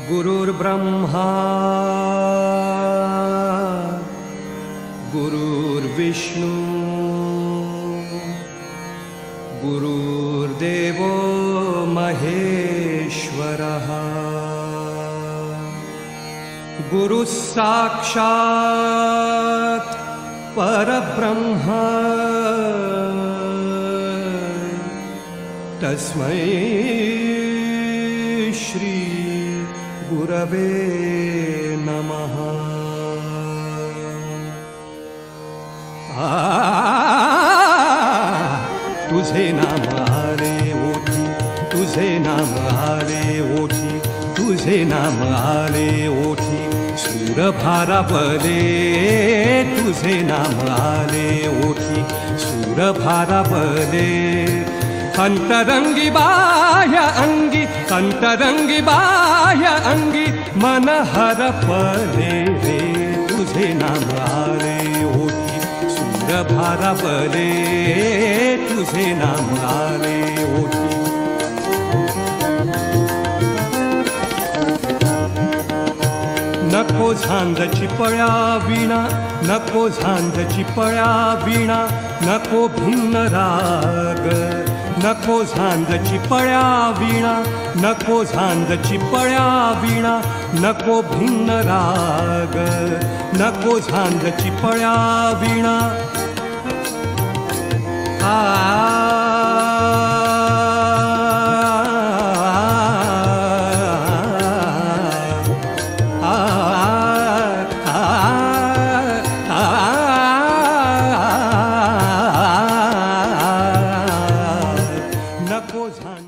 गुरुर्ब्रह्मा गुरुर्विष्णु गुरुर्देवो महेश्वरः गुरुः साक्षात् परब्रह्म तस्मै श्री गुरवे नमः। तुझे नाम आले ओठी, तुझे नाम आले ओठी, तुझे नाम आले ओठी, सूर भारावले तुझे नाम आले ओठी, सूर भारावले अंतरंगी बाह्य अंगी, अंतरंगी बाह्य अंगी मन हरपले रे तुझे नाम आले ओठी, सूर भारावले तुझे नाम आले ओठी। नको झांजची पळ्या विणा, नको झांजची पळ्या विणा, नको भिन्न राग, नको झांजची पळ्या विणा, नको झांजची पळ्या विणा, नको भिन्न राग, नको झांजची पळ्या विणा। नको झांज